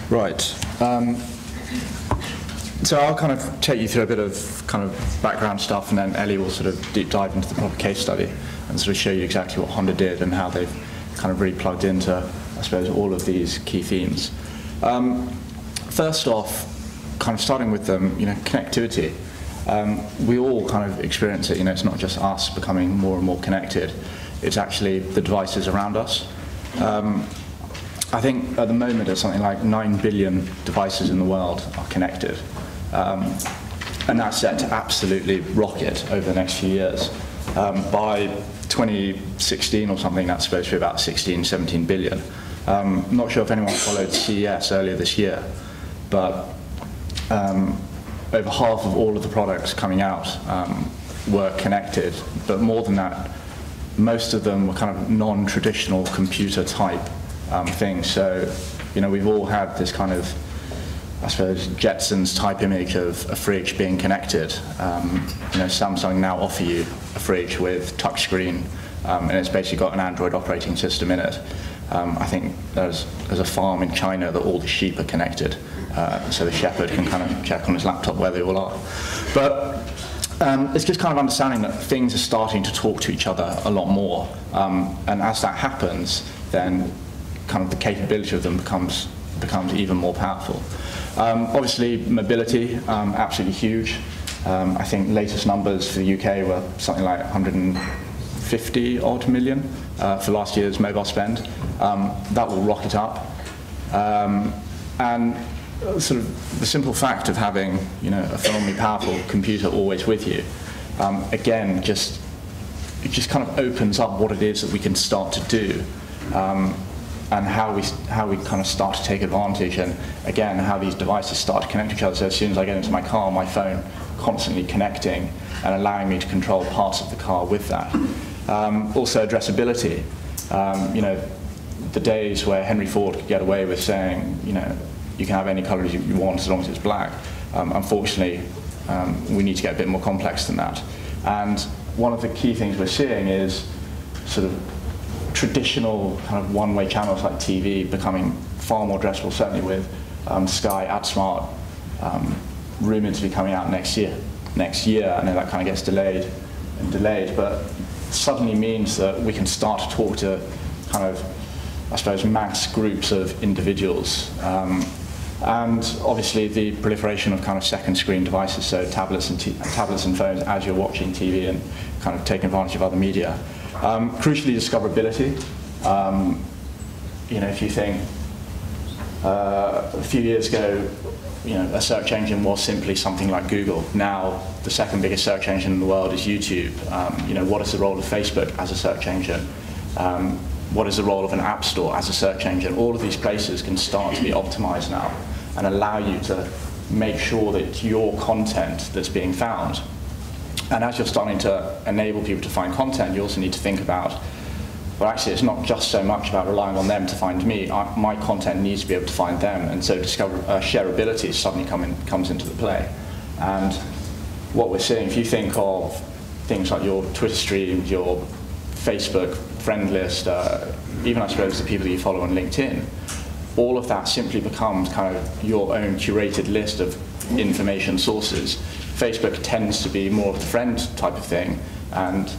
Right. So I'll kind of take you through a bit of kind of background stuff, and then Ellie will sort of deep dive into the proper case study and sort of show you exactly what Honda did and how they've kind of really plugged into, I suppose, all of these key themes. First off, kind of starting with connectivity. We all kind of experience it. It's not just us becoming more and more connected. It's actually the devices around us. I think at the moment there's something like 9 billion devices in the world are connected. And that's set to absolutely rocket over the next few years. By 2016 or something, that's supposed to be about 16, 17 billion. I'm not sure if anyone followed CES earlier this year, but over half of all of the products coming out were connected, but more than that, most of them were kind of non-traditional computer type things. So, we've all had this kind of, I suppose, Jetsons type image of a fridge being connected. Samsung now offer you a fridge with touchscreen, and it's basically got an Android operating system in it. I think there's a farm in China that all the sheep are connected, so the shepherd can kind of check on his laptop where they all are. But it's just kind of understanding that things are starting to talk to each other a lot more, and as that happens, then kind of the capability of them becomes even more powerful. Obviously, mobility, absolutely huge. I think latest numbers for the UK were something like 150 odd million for last year's mobile spend. That will rocket up. And sort of the simple fact of having a phenomenally powerful computer always with you, again, it just kind of opens up what it is that we can start to do. And how we kind of start to take advantage, and again, how these devices start to connect to each other. So as soon as I get into my car, my phone constantly connecting and allowing me to control parts of the car with that. Also addressability. The days where Henry Ford could get away with saying, you can have any colour you want as long as it's black. Unfortunately, we need to get a bit more complex than that. And one of the key things we're seeing is sort of traditional kind of one-way channels like TV becoming far more addressable, certainly with Sky AdSmart rumoured to be coming out next year. I know that kind of gets delayed, but suddenly means that we can start to talk to kind of, I suppose, mass groups of individuals. And obviously the proliferation of kind of second screen devices, so tablets and phones as you're watching TV and kind of taking advantage of other media. Crucially, discoverability. If you think a few years ago, a search engine was simply something like Google. Now, the second biggest search engine in the world is YouTube. What is the role of Facebook as a search engine? What is the role of an app store as a search engine? All of these places can start to be optimized now and allow you to make sure that it's your content that's being found. And as you're starting to enable people to find content, you also need to think about, well, actually, it's not just so much about relying on them to find me. My content needs to be able to find them, and so shareability suddenly comes into the play. And what we're seeing, if you think of things like your Twitter streams, your Facebook friend list, even I suppose the people that you follow on LinkedIn, all of that simply becomes kind of your own curated list of information sources. Facebook tends to be more of the friend type of thing, and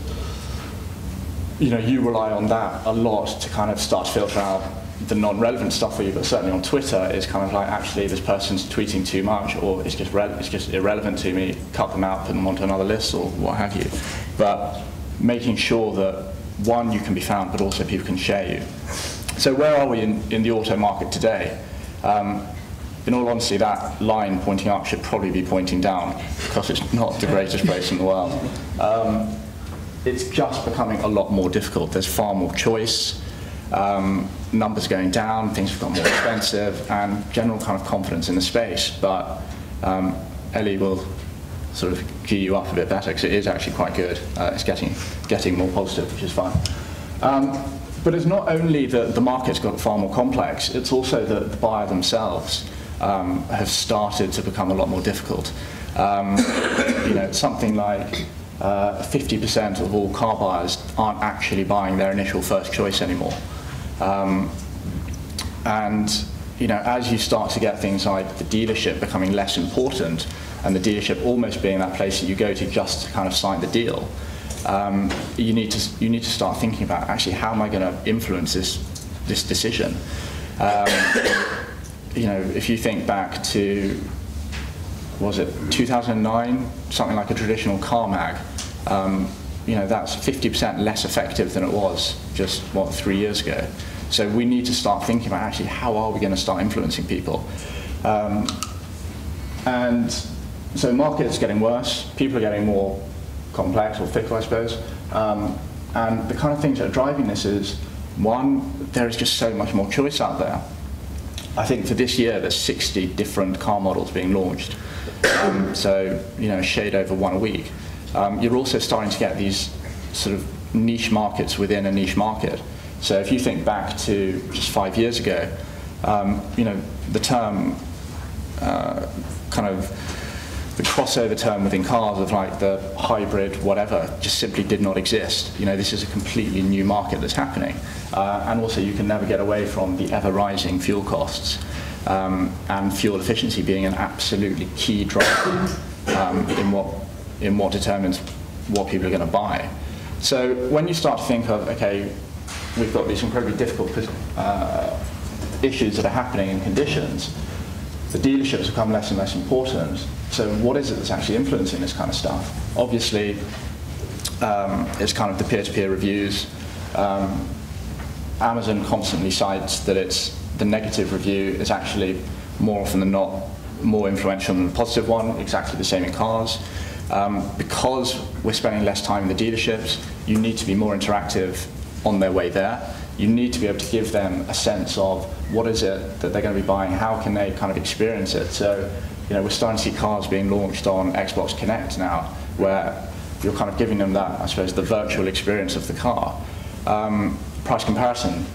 you rely on that a lot to kind of start to filter out the non-relevant stuff for you. But certainly on Twitter, it's kind of like, actually, this person's tweeting too much, or it's just irrelevant to me. Cut them out, put them onto another list, or what have you. But making sure that one, you can be found, but also people can share you. So where are we in the auto market today? In all honesty, that line pointing up should probably be pointing down, because it's not the greatest place in the world. It's just becoming a lot more difficult. There's far more choice, numbers going down, things have got more expensive, and general kind of confidence in the space. But Ellie will sort of gee you up a bit better, because it is actually quite good. It's getting more positive, which is fine. But it's not only that the market's got far more complex, it's also that the buyer themselves have started to become a lot more difficult. Something like 50% of all car buyers aren't actually buying their initial first choice anymore. And as you start to get things like the dealership becoming less important, and the dealership almost being that place that you go to just to kind of sign the deal, you need to start thinking about, actually, how am I going to influence this decision? If you think back to, was it 2009, something like a traditional car mag, that's 50% less effective than it was just 3 years ago. So we need to start thinking about, actually, how are we going to start influencing people? And so the market is getting worse, people are getting more complex or fickle, I suppose. And the kind of things that are driving this is, one, there is just so much more choice out there. I think for this year, there's 60 different car models being launched. So, a shade over one a week. You're also starting to get these sort of niche markets within a niche market. So if you think back to just 5 years ago, the term the crossover term within cars of like the hybrid whatever just simply did not exist. This is a completely new market that's happening. And also you can never get away from the ever-rising fuel costs and fuel efficiency being an absolutely key driver in what determines what people are going to buy. So when you start to think of, okay, we've got these incredibly difficult issues that are happening in conditions, the dealerships become less and less important. So what is it that's actually influencing this kind of stuff? Obviously, it's kind of the peer-to-peer reviews. Amazon constantly cites that the negative review is actually more often than not more influential than the positive one, exactly the same in cars. Because we're spending less time in the dealerships, you need to be more interactive on their way there. You need to be able to give them a sense of what is it that they're going to be buying, how can they kind of experience it. So, we're starting to see cars being launched on Xbox Connect now, where you're kind of giving them that, I suppose, the virtual experience of the car. Price comparison,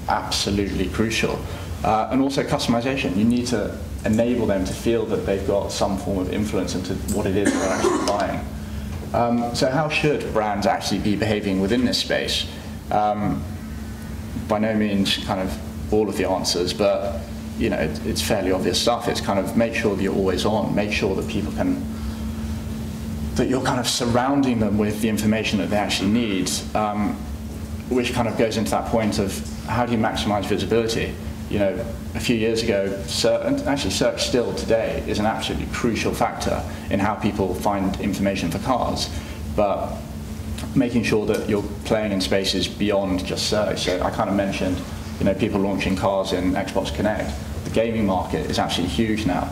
absolutely crucial. And also customization. You need to enable them to feel that they've got some form of influence into what it is they're actually buying. So how should brands actually be behaving within this space? By no means kind of all of the answers, but it's fairly obvious stuff. It's kind of make sure that you're always on, make sure that that you're kind of surrounding them with the information that they actually need, which kind of goes into that point of how do you maximize visibility? A few years ago, and actually search still today is an absolutely crucial factor in how people find information for cars, but making sure that you're playing in spaces beyond just search. So I kind of mentioned, people launching cars in Xbox Connect. The gaming market is actually huge now,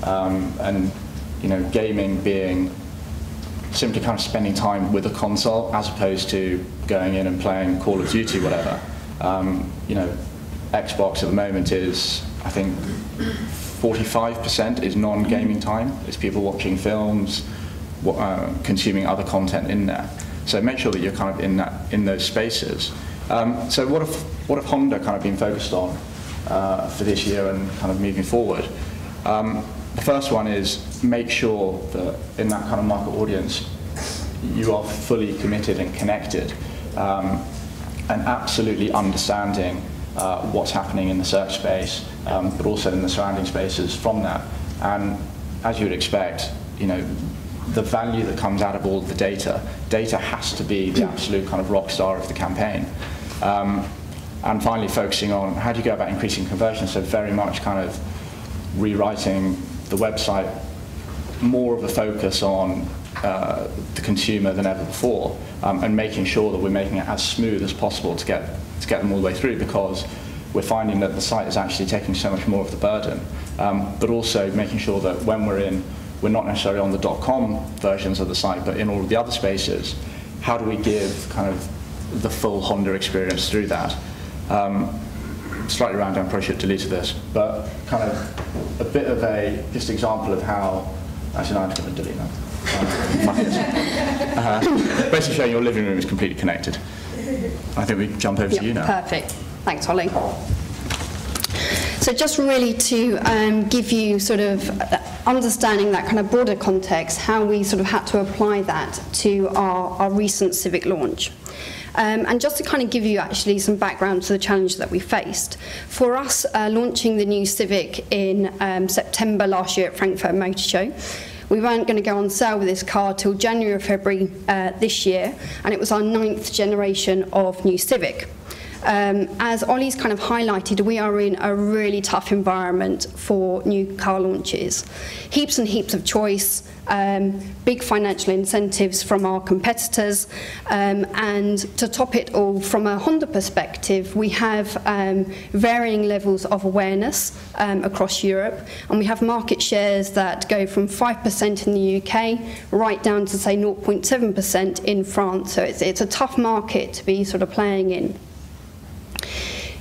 and gaming being simply kind of spending time with a console as opposed to going in and playing Call of Duty, whatever. Xbox at the moment is, I think, 45% is non-gaming time. It's people watching films, consuming other content in there. So make sure that you're kind of in those spaces. So what have Honda kind of been focused on for this year and kind of moving forward? The first one is make sure that in that kind of market audience, you are fully committed and connected, and absolutely understanding what's happening in the search space, but also in the surrounding spaces from that. And as you would expect, the value that comes out of all of the data has to be the absolute kind of rock star of the campaign. And finally, focusing on how do you go about increasing conversion, so very much kind of rewriting the website, more of a focus on the consumer than ever before, and making sure that we're making it as smooth as possible to get them all the way through, because we're finding that the site is actually taking so much more of the burden, but also making sure that when we're not necessarily on the .com versions of the site, but in all of the other spaces, how do we give kind of the full Honda experience through that? Slightly random, probably should have deleted this, but kind of a bit of a just example of how, actually no, I'm just going to delete that. Basically showing your living room is completely connected. I think we jump over to you now. Perfect. Thanks, Holly. So just really to give you sort of understanding that kind of broader context, how we sort of had to apply that to our recent Civic launch. And just to kind of give you actually some background to the challenge that we faced, for us launching the new Civic in September last year at Frankfurt Motor Show, we weren't going to go on sale with this car till January or February this year, and it was our 9th generation of new Civic. As Ollie's kind of highlighted, we are in a really tough environment for new car launches. Heaps and heaps of choice, big financial incentives from our competitors, and to top it all, from a Honda perspective, we have varying levels of awareness across Europe, and we have market shares that go from 5% in the UK right down to, say, 0.7% in France. So it's a tough market to be sort of playing in.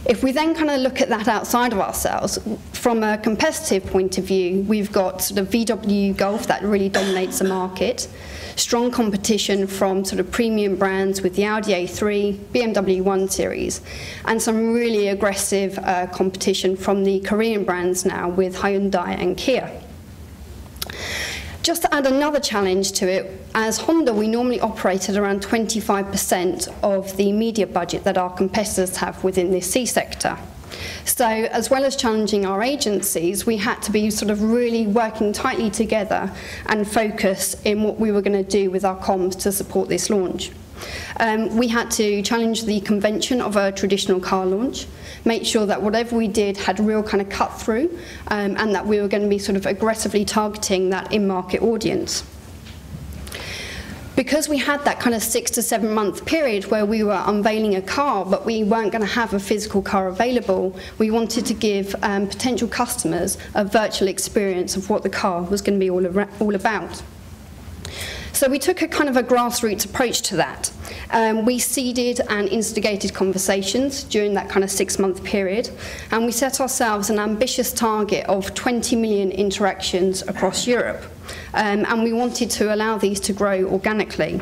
If we then kind of look at that outside of ourselves, from a competitive point of view, we've got sort of VW Golf that really dominates the market, strong competition from sort of premium brands with the Audi A3, BMW 1 Series, and some really aggressive competition from the Korean brands now with Hyundai and Kia. Just to add another challenge to it, as Honda, we normally operate at around 25% of the media budget that our competitors have within this C sector. So as well as challenging our agencies, we had to be sort of really working tightly together and focus in what we were going to do with our comms to support this launch. We had to challenge the convention of a traditional car launch, make sure that whatever we did had real kind of cut through, and that we were going to be sort of aggressively targeting that in-market audience. Because we had that kind of 6 to 7 month period where we were unveiling a car, but we weren't going to have a physical car available, we wanted to give potential customers a virtual experience of what the car was going to be all about. So we took a kind of a grassroots approach to that. We seeded and instigated conversations during that kind of 6 month period, and we set ourselves an ambitious target of 20 million interactions across Europe. And we wanted to allow these to grow organically.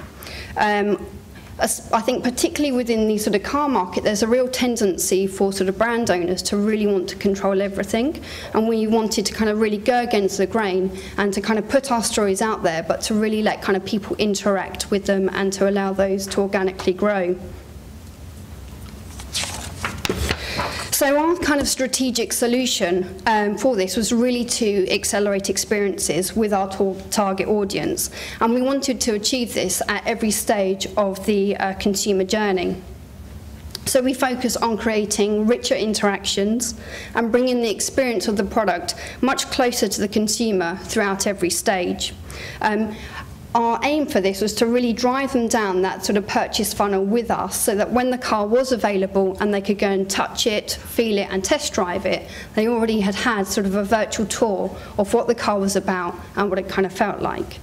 I think particularly within the sort of car market, there's a real tendency for sort of brand owners to really want to control everything, and we wanted to kind of really go against the grain and to kind of put our stories out there, but to really let kind of people interact with them and to allow those to organically grow. So our kind of strategic solution for this was really to accelerate experiences with our target audience, and we wanted to achieve this at every stage of the consumer journey. So we focus on creating richer interactions and bringing the experience of the product much closer to the consumer throughout every stage. Our aim for this was to really drive them down that sort of purchase funnel with us, so that when the car was available and they could go and touch it, feel it and test drive it, they already had sort of a virtual tour of what the car was about and what it kind of felt like.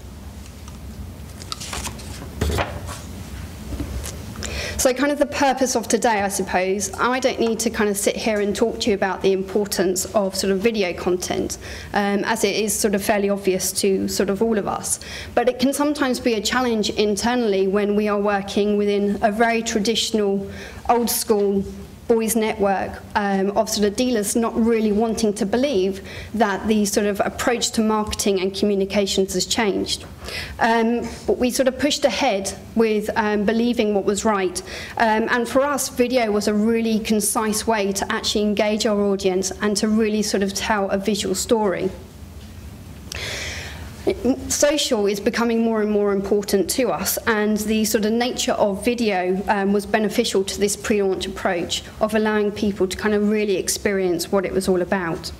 So kind of the purpose of today, I suppose, I don't need to kind of sit here and talk to you about the importance of sort of video content, as it is sort of fairly obvious to sort of all of us. But it can sometimes be a challenge internally when we are working within a very traditional, old school boys network of sort of dealers not really wanting to believe that the sort of approach to marketing and communications has changed. But we sort of pushed ahead with believing what was right. And for us, video was a really concise way to actually engage our audience and to really sort of tell a visual story. Social is becoming more and more important to us, and the sort of nature of video was beneficial to this pre-launch approach of allowing people to kind of really experience what it was all about.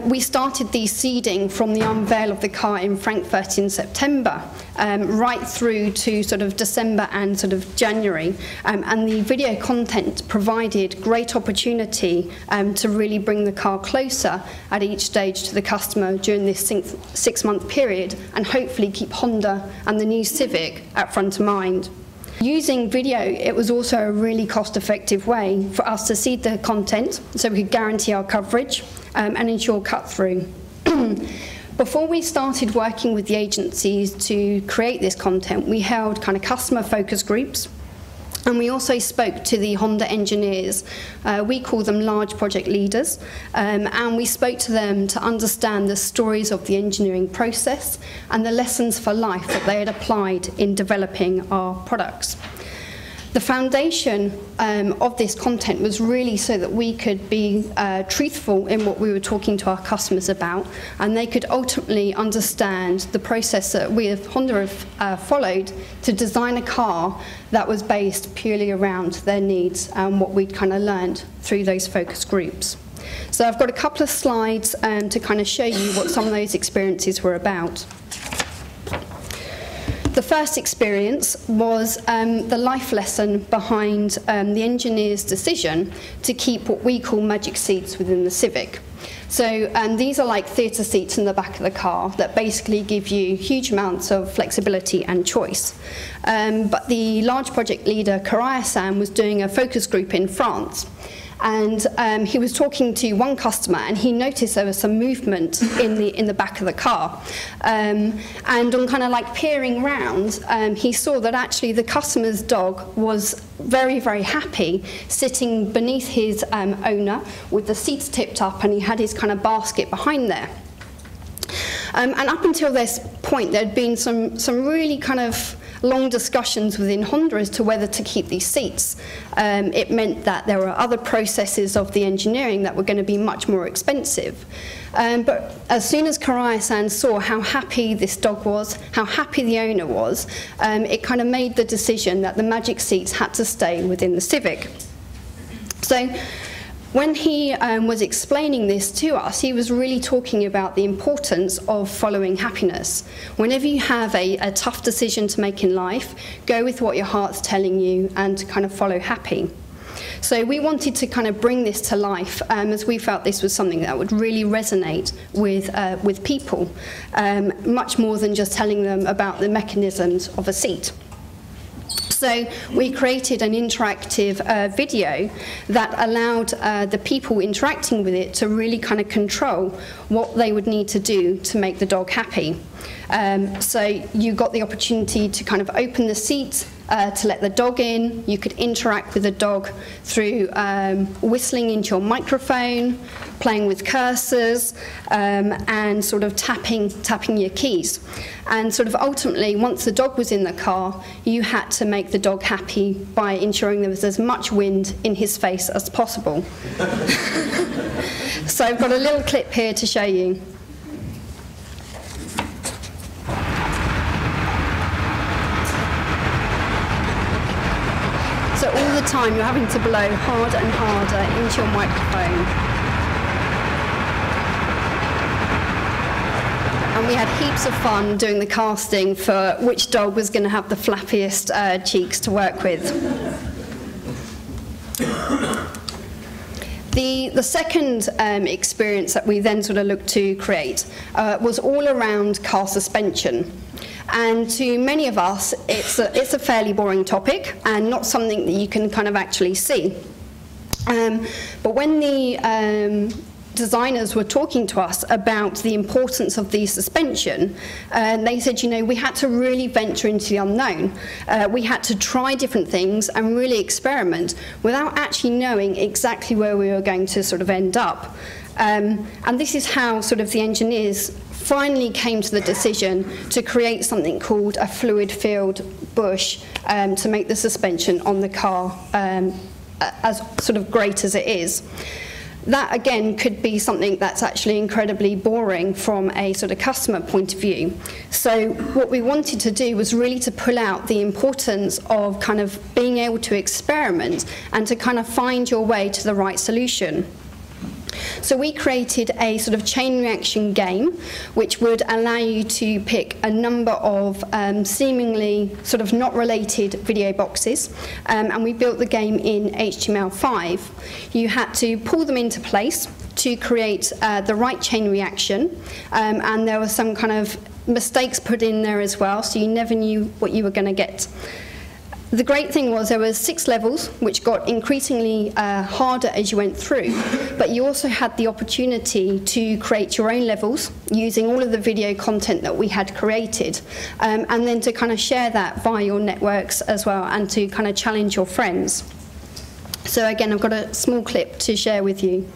We started the seeding from the unveil of the car in Frankfurt in September, right through to sort of December and sort of January, and the video content provided great opportunity to really bring the car closer at each stage to the customer during this 6 month period, and hopefully keep Honda and the new Civic at front of mind. Using video, it was also a really cost-effective way for us to seed the content so we could guarantee our coverage and ensure cut-through. Before we started working with the agencies to create this content, we held kind of customer focus groups, and we also spoke to the Honda engineers. We call them large project leaders, and we spoke to them to understand the stories of the engineering process and the lessons for life that they had applied in developing our products. The foundation of this content was really so that we could be truthful in what we were talking to our customers about, and they could ultimately understand the process that we at Honda have followed to design a car that was based purely around their needs and what we'd kind of learned through those focus groups. So I've got a couple of slides to kind of show you what some of those experiences were about. The first experience was the life lesson behind the engineer's decision to keep what we call magic seats within the Civic. So these are like theatre seats in the back of the car that basically give you huge amounts of flexibility and choice. But the large project leader, Karaya-san, was doing a focus group in France. And he was talking to one customer, and he noticed there was some movement in the back of the car. And on kind of like peering round, he saw that actually the customer's dog was very, very happy sitting beneath his owner with the seats tipped up, and he had his kind of basket behind there. And up until this point, there had been some really kind of long discussions within Honda as to whether to keep these seats. It meant that there were other processes of the engineering that were going to be much more expensive. But as soon as Karaya-san saw how happy this dog was, how happy the owner was, it kind of made the decision that the magic seats had to stay within the Civic. So when he was explaining this to us, he was really talking about the importance of following happiness. Whenever you have a tough decision to make in life, go with what your heart's telling you and kind of follow happy. So we wanted to kind of bring this to life as we felt this was something that would really resonate with people, much more than just telling them about the mechanisms of a seat. So we created an interactive video that allowed the people interacting with it to really kind of control what they would need to do to make the dog happy. So you got the opportunity to kind of open the seat to let the dog in. You could interact with the dog through whistling into your microphone, playing with cursors, and sort of tapping your keys. And sort of ultimately, once the dog was in the car, you had to make the dog happy by ensuring there was as much wind in his face as possible. So I've got a little clip here to show you. So all the time you're having to blow harder and harder into your microphone. And we had heaps of fun doing the casting for which dog was going to have the flappiest cheeks to work with. The second experience that we then sort of looked to create was all around car suspension. And to many of us, it's a fairly boring topic and not something that you can kind of actually see. But when the designers were talking to us about the importance of the suspension, they said, you know, we had to really venture into the unknown. We had to try different things and really experiment without actually knowing exactly where we were going to sort of end up. And this is how sort of the engineers finally came to the decision to create something called a fluid-filled bush to make the suspension on the car as sort of great as it is. That, again, could be something that's actually incredibly boring from a sort of customer point of view. So what we wanted to do was really to pull out the importance of kind of being able to experiment and to kind of find your way to the right solution. So we created a sort of chain reaction game which would allow you to pick a number of seemingly sort of not related video boxes, and we built the game in HTML5. You had to pull them into place to create the right chain reaction, and there were some kind of mistakes put in there as well, so you never knew what you were going to get. The great thing was there were 6 levels, which got increasingly harder as you went through, but you also had the opportunity to create your own levels using all of the video content that we had created, and then to kind of share that via your networks as well and to kind of challenge your friends. So again, I've got a small clip to share with you.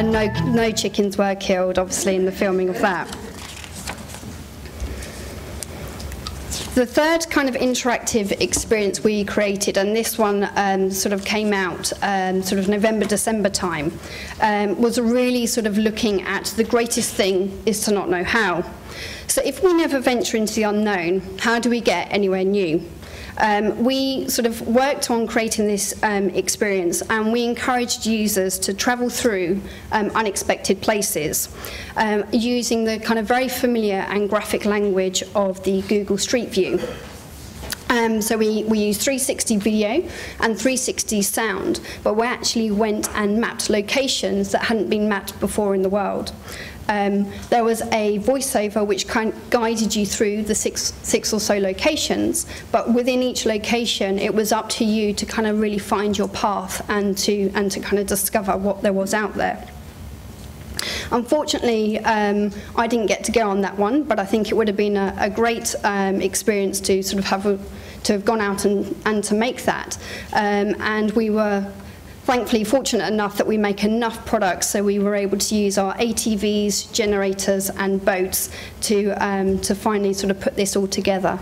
and no chickens were killed, obviously, in the filming of that. The third kind of interactive experience we created, and this one sort of came out sort of November, December time, was really sort of looking at the greatest thing is to not know how. So if we never venture into the unknown, how do we get anywhere new? We sort of worked on creating this experience, and we encouraged users to travel through unexpected places using the kind of very familiar and graphic language of the Google Street View. So we used 360 video and 360 sound, but we actually went and mapped locations that hadn't been mapped before in the world. There was a voiceover which kind of guided you through the six or so locations, but within each location it was up to you to kind of really find your path and to kind of discover what there was out there. Unfortunately, I didn't get to go on that one, but I think it would have been a great experience to sort of have gone out and to make that. And we were thankfully fortunate enough that we make enough products, so we were able to use our ATVs, generators and boats to finally sort of put this all together.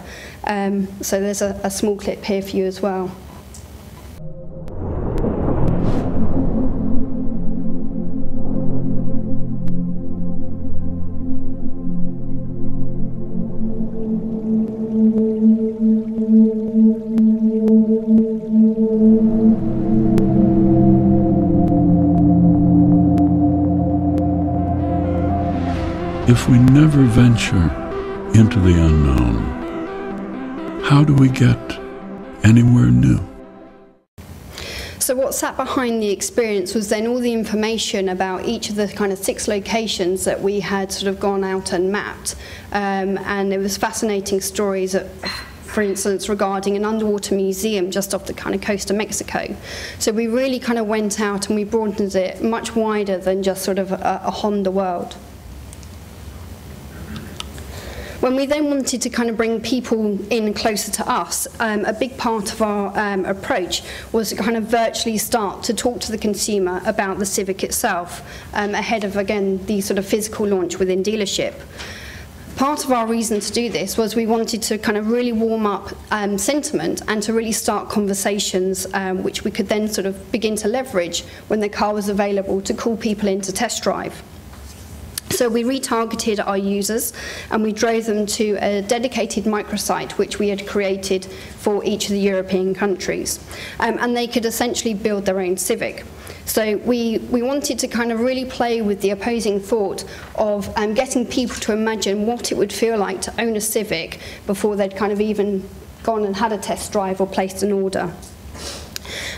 So there's a small clip here for you as well. If we never venture into the unknown, how do we get anywhere new? So what sat behind the experience was then all the information about each of the kind of 6 locations that we had sort of gone out and mapped. And it was fascinating stories, for instance, regarding an underwater museum just off the kind of coast of Mexico. So we really kind of went out and we broadened it much wider than just sort of a Honda world. When we then wanted to kind of bring people in closer to us, a big part of our approach was to kind of virtually start to talk to the consumer about the Civic itself, ahead of, again, the sort of physical launch within dealership. Part of our reason to do this was we wanted to kind of really warm up sentiment and to really start conversations which we could then sort of begin to leverage when the car was available to call people in to test drive. So we retargeted our users and we drove them to a dedicated microsite which we had created for each of the European countries. And they could essentially build their own Civic. So we wanted to kind of really play with the opposing thought of getting people to imagine what it would feel like to own a Civic before they'd kind of even gone and had a test drive or placed an order.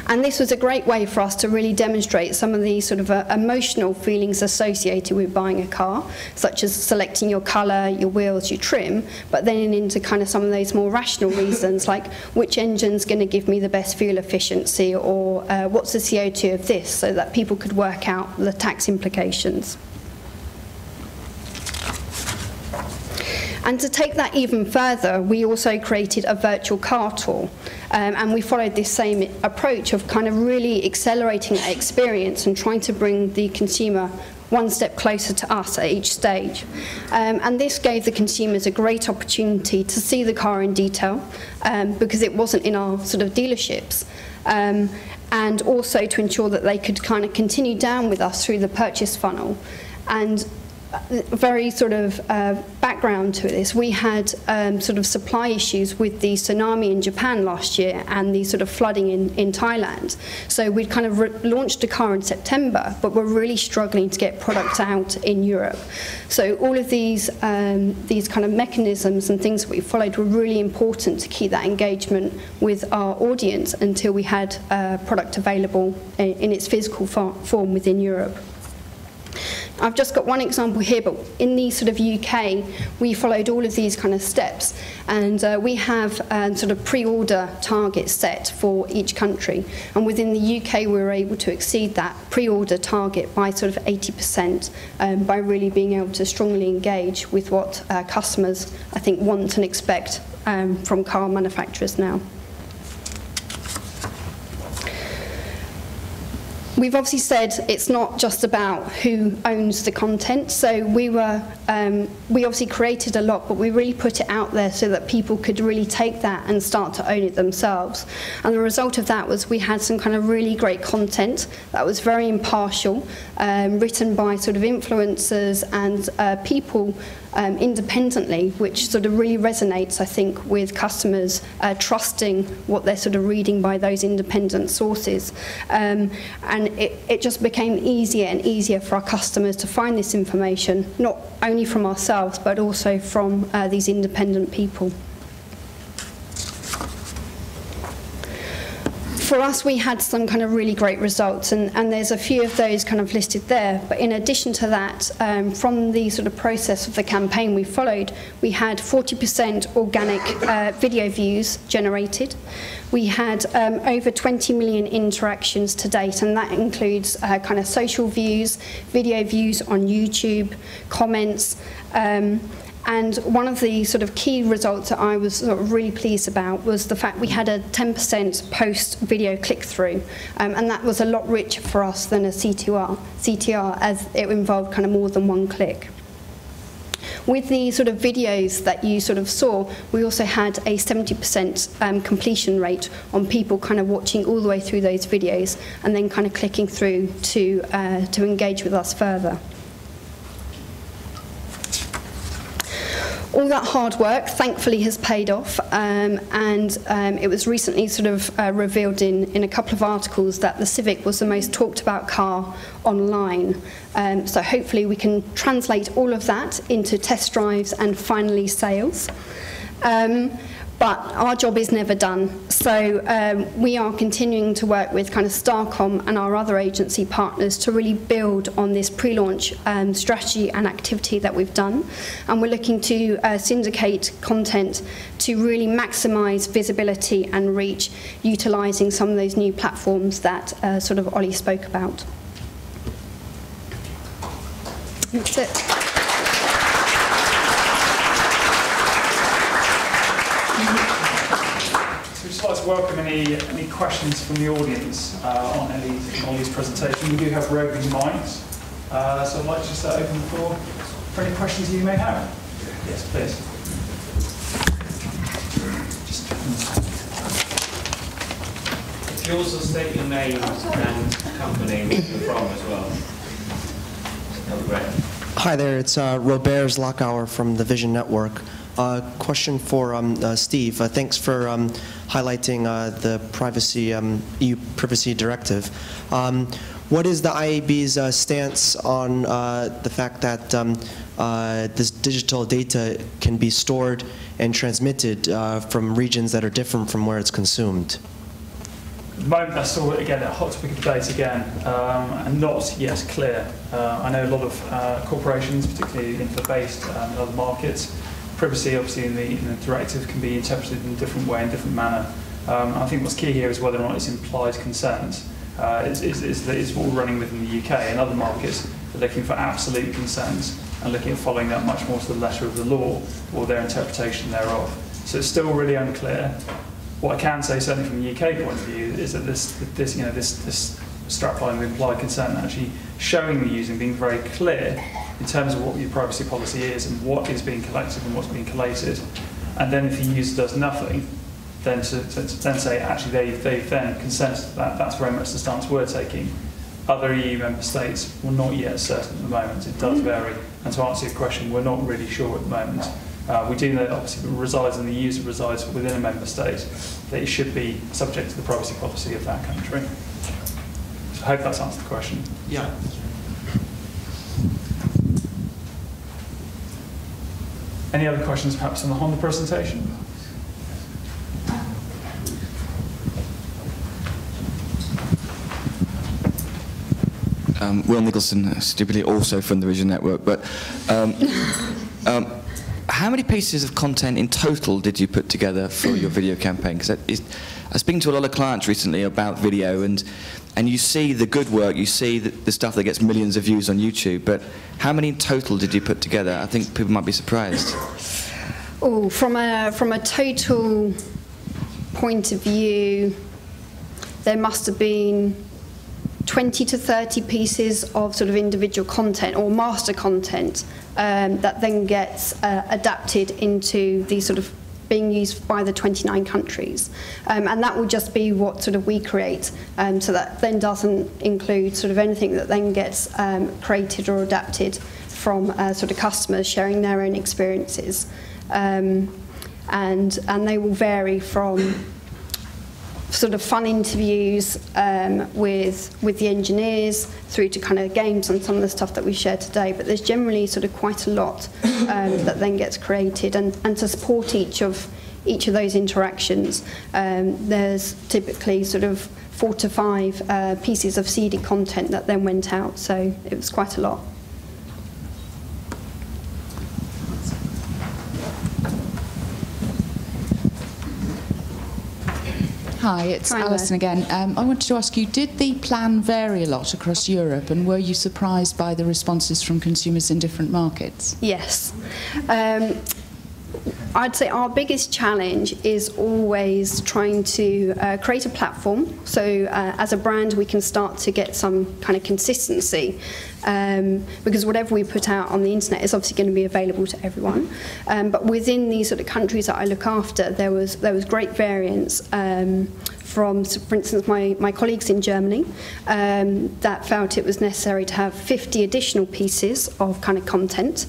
And this was a great way for us to really demonstrate some of the sort of emotional feelings associated with buying a car, such as selecting your colour, your wheels, your trim, but then into kind of some of those more rational reasons, like which engine's going to give me the best fuel efficiency, or what's the CO2 of this, so that people could work out the tax implications. And to take that even further, we also created a virtual car tour. And we followed this same approach of kind of really accelerating that experience and trying to bring the consumer one step closer to us at each stage. And this gave the consumers a great opportunity to see the car in detail, because it wasn't in our sort of dealerships. And also to ensure that they could kind of continue down with us through the purchase funnel. And very sort of background to this, we had sort of supply issues with the tsunami in Japan last year and the sort of flooding in Thailand. So we'd kind of launched a car in September, but we're really struggling to get products out in Europe. So all of these kind of mechanisms and things that we followed were really important to keep that engagement with our audience until we had product available in its physical form within Europe. I've just got one example here, but in the sort of UK, we followed all of these kind of steps, and we have sort of pre-order targets set for each country, and within the UK we were able to exceed that pre-order target by sort of 80% by really being able to strongly engage with what customers, I think, want and expect from car manufacturers now. we've obviously said it's not just about who owns the content, so we obviously created a lot, but we really put it out there so that people could really take that and start to own it themselves. And the result of that was we had some kind of really great content that was very impartial, written by sort of influencers and people independently, which sort of really resonates, I think, with customers trusting what they're sort of reading by those independent sources. And it just became easier and easier for our customers to find this information, not only from ourselves, but also from these independent people. For us, we had some kind of really great results, and there's a few of those kind of listed there. But in addition to that, from the sort of process of the campaign we followed, we had 40% organic video views generated. We had over 20 million interactions to date, and that includes kind of social views, video views on YouTube, comments, and one of the sort of key results that I was sort of really pleased about was the fact we had a 10% post-video click-through, and that was a lot richer for us than a CTR, as it involved kind of more than one click. With the sort of videos that you sort of saw, we also had a 70% completion rate on people kind of watching all the way through those videos and then kind of clicking through to engage with us further. All that hard work, thankfully, has paid off, and it was recently sort of revealed in a couple of articles that the Civic was the most talked about car online. So hopefully we can translate all of that into test drives and finally sales. But our job is never done, so we are continuing to work with kind of Starcom and our other agency partners to really build on this pre-launch strategy and activity that we've done, and we're looking to syndicate content to really maximise visibility and reach, utilising some of those new platforms that sort of Ollie spoke about. That's it. I'd like to welcome any questions from the audience on Ollie's presentation. We do have roving mics, so I'd like to just open the floor for any questions you may have. Yes, please. If you also state your name and company where you're from as well, that would be great. Hi there, it's Robert Zlakauer from the Vision Network. Question for Steve. Thanks for highlighting the EU Privacy Directive. What is the IAB's stance on the fact that this digital data can be stored and transmitted from regions that are different from where it's consumed? At the moment, that's still, again, a hot topic of debate again, and not yet clear. I know a lot of corporations, particularly info-based in other markets, privacy, obviously, in the directive can be interpreted in a different way, in a different manner. I think what's key here is whether or not it's implied consent. Is what we're running with in the UK and other markets. They're looking for absolute consent and looking at following that much more to the letter of the law or their interpretation thereof. So it's still really unclear. What I can say, certainly from the UK point of view, is that this strapline with implied consent actually showing the user and being very clear in terms of what your privacy policy is and what is being collected and what's being collated. And then if the user does nothing, then to then say, actually, they've then consented to that. That's very much the stance we're taking. Other EU member states were not yet certain at the moment. It does vary. And to answer your question, we're not really sure at the moment. We do know that obviously it resides and the user resides within a member state, that it should be subject to the privacy policy of that country. So I hope that's answered the question. Yeah. Any other questions perhaps on the Honda presentation? Will Nicholson, stupidly also from the Vision Network, but how many pieces of content in total did you put together for your video campaign? Because I was speaking to a lot of clients recently about video, and you see the good work, you see the stuff that gets millions of views on YouTube, but how many in total did you put together? I think people might be surprised. Oh, from a total point of view, there must have been 20 to 30 pieces of sort of individual content or master content that then gets adapted into the sort of being used by the 29 countries. And that will just be what sort of we create. So that then doesn't include sort of anything that then gets created or adapted from sort of customers sharing their own experiences. And they will vary from sort of fun interviews with the engineers through to kind of games and some of the stuff that we shared today, but there's generally sort of quite a lot that then gets created, and to support each of those interactions there's typically sort of 4 to 5 pieces of seeded content that then went out, so it was quite a lot. Hi, it's Alison again. I wanted to ask you, did the plan vary a lot across Europe, and were you surprised by the responses from consumers in different markets? Yes. I'd say our biggest challenge is always trying to create a platform. So as a brand, we can start to get some kind of consistency. Because whatever we put out on the internet is obviously going to be available to everyone. But within these sort of countries that I look after, there was great variance from, for instance, my colleagues in Germany that felt it was necessary to have 50 additional pieces of kind of content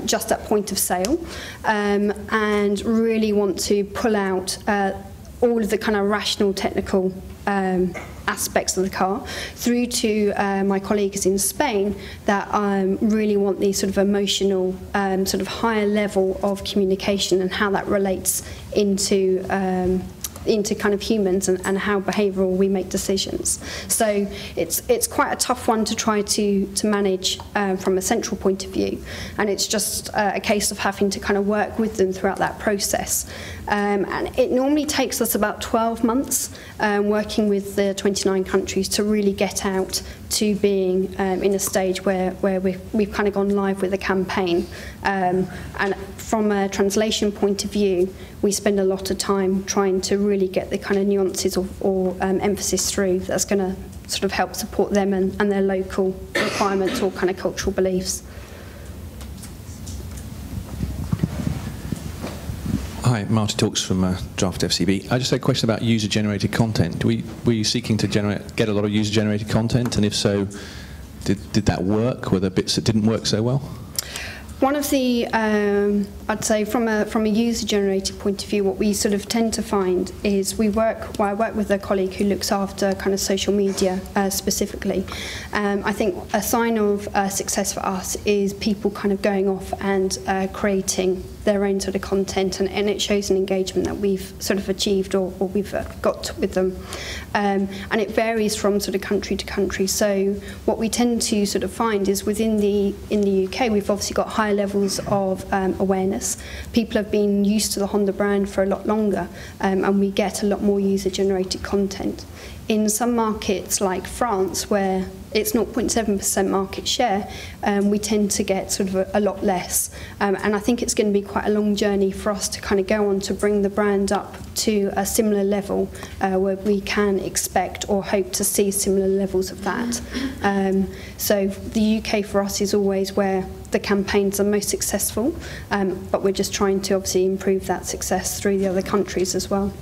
just at point of sale, and really want to pull out all of the kind of rational technical aspects of the car, through to my colleagues in Spain that really want the sort of emotional, sort of higher level of communication and how that relates into kind of humans and how behavioural we make decisions. So it's quite a tough one to try to manage from a central point of view, and it's just a case of having to kind of work with them throughout that process. And it normally takes us about 12 months working with the 29 countries to really get out to being in a stage where we've kind of gone live with a campaign. And from a translation point of view, we spend a lot of time trying to really get the kind of nuances or emphasis through that's going to sort of help support them and their local requirements or kind of cultural beliefs. Hi, Marty Talks from Draft FCB. I just had a question about user-generated content. Were you seeking to get a lot of user-generated content, and if so, did that work? Were there bits that didn't work so well? One of the, I'd say from a user-generated point of view, what we sort of tend to find is I work with a colleague who looks after kind of social media specifically. I think a sign of success for us is people kind of going off and creating their own sort of content, and it shows an engagement that we've sort of achieved or we've got with them. And it varies from sort of country to country. So what we tend to sort of find is in the UK, we've obviously got high levels of awareness. People have been used to the Honda brand for a lot longer, and we get a lot more user-generated content. In some markets like France, where it's 0.7% market share, we tend to get sort of a lot less. And I think it's going to be quite a long journey for us to kind of go on to bring the brand up to a similar level where we can expect or hope to see similar levels of that. So the UK for us is always where the campaigns are most successful, but we're just trying to obviously improve that success through the other countries as well.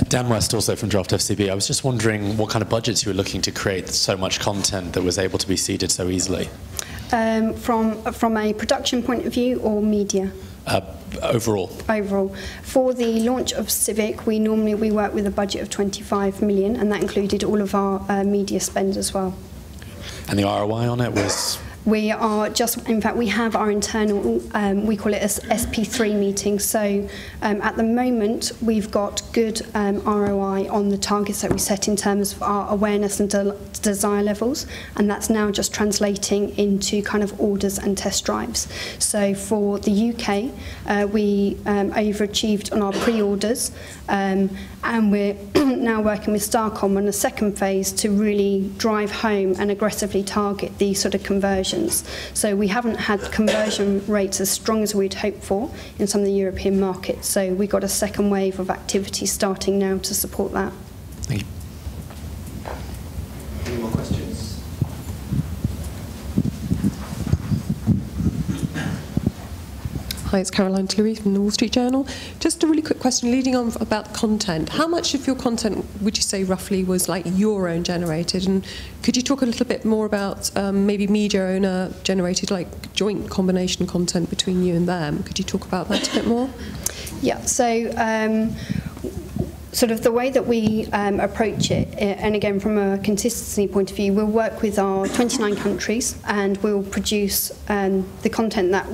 Dan West, also from Draft FCB. I was just wondering what kind of budgets you were looking to create so much content that was able to be seeded so easily? From a production point of view or media? Overall. Overall. For the launch of Civic, we work with a budget of 25 million, and that included all of our media spend as well. And the ROI on it was? We are just, in fact, we have our internal, we call it a SP3 meeting. So at the moment, we've got good ROI on the targets that we set in terms of our awareness and desire levels, and that's now just translating into kind of orders and test drives. So for the UK, we overachieved on our pre-orders, And we're now working with Starcom on a second phase to really drive home and aggressively target these sort of conversions. So we haven't had conversion rates as strong as we'd hoped for in some of the European markets. So we've got a second wave of activity starting now to support that. Thank you. Any more questions? Hi, it's Caroline Tillery from the Wall Street Journal. Just a really quick question leading on about content. How much of your content would you say roughly was like your own generated? And could you talk a little bit more about maybe media owner generated, like joint combination content between you and them? Could you talk about that a bit more? Yeah, so sort of the way that we approach it, and again from a consistency point of view, we'll work with our 29 countries and we'll produce the content that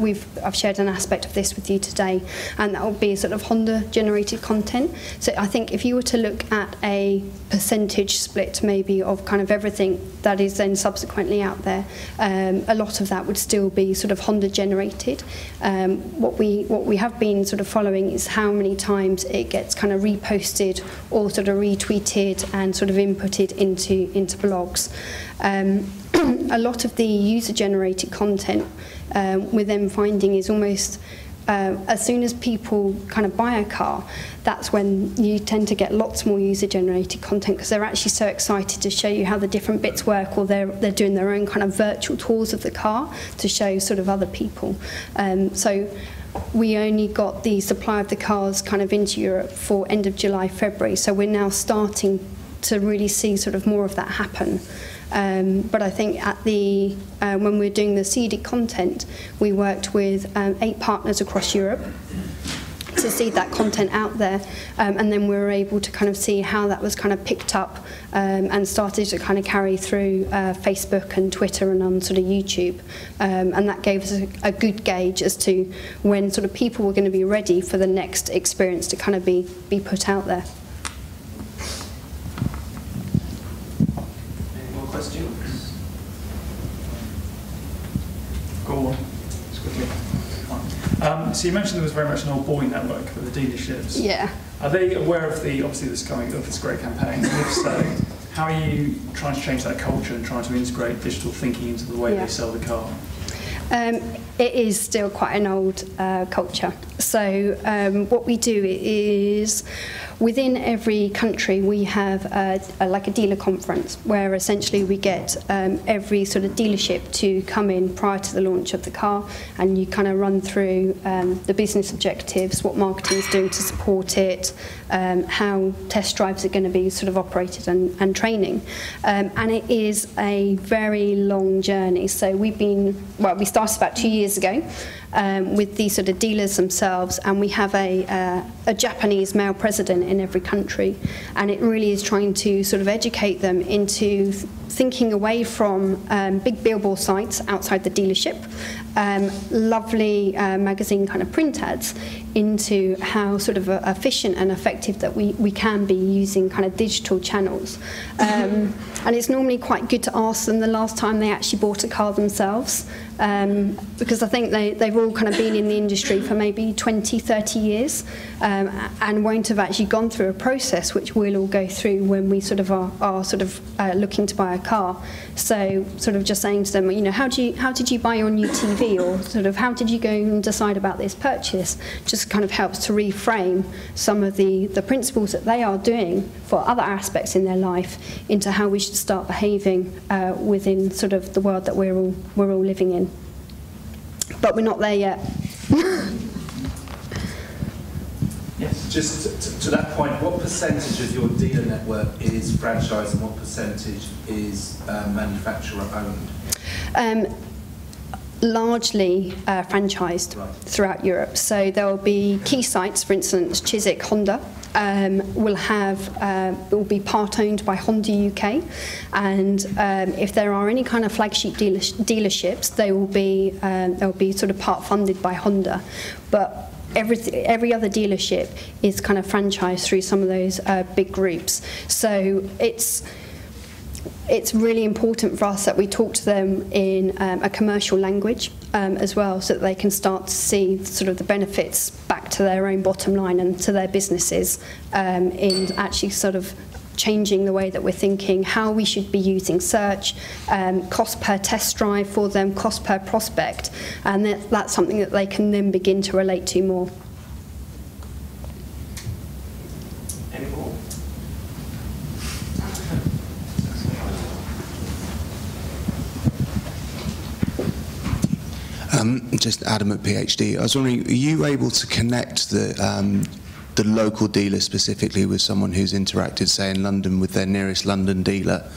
I've shared an aspect of this with you today, and that will be sort of Honda generated content. So I think if you were to look at a percentage split maybe of kind of everything that is then subsequently out there, a lot of that would still be sort of Honda generated. What we have been sort of following is how many times it gets kind of reposted or sort of retweeted and sort of inputted into blogs. A lot of the user-generated content we're then finding is almost as soon as people kind of buy a car, that's when you tend to get lots more user-generated content, because they're actually so excited to show you how the different bits work, or they're doing their own kind of virtual tours of the car to show sort of other people. So we only got the supply of the cars kind of into Europe for end of July, February, so we're now starting to really see sort of more of that happen. But I think at the when we're doing the seeded content, we worked with 8 partners across Europe to seed that content out there, and then we were able to kind of see how that was kind of picked up and started to kind of carry through Facebook and Twitter and on sort of YouTube, and that gave us a good gauge as to when sort of people were going to be ready for the next experience to kind of be put out there. Any more questions? Go on, just quickly. So you mentioned there was very much an old boy network for the dealerships. Yeah. Are they aware of obviously this great campaign? And if so, how are you trying to change that culture and trying to integrate digital thinking into the way they sell the car? It is still quite an old culture. So what we do is, within every country we have like a dealer conference, where essentially we get every sort of dealership to come in prior to the launch of the car, and you kind of run through the business objectives, what marketing is doing to support it, how test drives are going to be sort of operated and training. And it is a very long journey. So we started about 2 years ago with these sort of dealers themselves, and we have a Japanese male president in every country, and it really is trying to sort of educate them into thinking away from big billboard sites outside the dealership, lovely magazine kind of print ads, into how sort of efficient and effective that we can be using kind of digital channels. And it's normally quite good to ask them the last time they actually bought a car themselves, because I think they've all kind of been in the industry for maybe 20, 30 years, and won't have actually gone through a process which we'll all go through when we sort of are sort of looking to buy a car. So sort of just saying to them, you know, how did you buy your new TV, or sort of how did you go and decide about this purchase, just kind of helps to reframe some of the principles that they are doing for other aspects in their life into how we should start behaving within sort of the world that we're all living in. But we're not there yet. Yes. Just to that point, what percentage of your dealer network is franchise and what percentage is manufacturer owned? Largely franchised throughout Europe. So there will be key sites, for instance, Civic, Honda, will be part owned by Honda UK, and if there are any kind of flagship dealerships, they'll be sort of part funded by Honda. But every other dealership is kind of franchised through some of those big groups. So it's really important for us that we talk to them in a commercial language as well, so that they can start to see sort of the benefits back to their own bottom line and to their businesses in actually sort of changing the way that we're thinking, how we should be using search, cost per test drive for them, cost per prospect, and that's something that they can then begin to relate to more. Any more? Just Adam at PhD. I was wondering, are you able to connect the local dealer specifically with someone who's interacted, say, in London with their nearest London dealer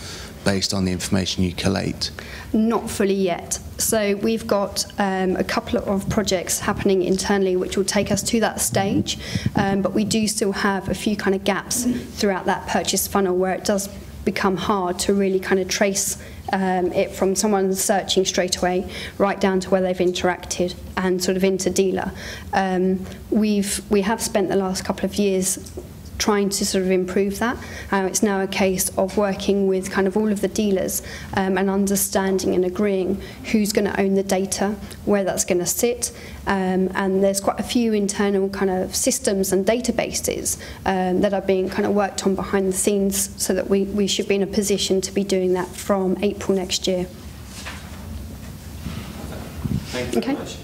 based on the information you collate? Not fully yet. So we've got a couple of projects happening internally which will take us to that stage, but we do still have a few kind of gaps throughout that purchase funnel where it does become hard to really kind of trace it from someone searching straight away right down to where they've interacted and sort of into dealer. We have spent the last couple of years trying to sort of improve that. It's now a case of working with kind of all of the dealers and understanding and agreeing who's going to own the data, where that's going to sit, and there's quite a few internal kind of systems and databases that are being kind of worked on behind the scenes, so that we should be in a position to be doing that from April next year. Thank you very Okay. much.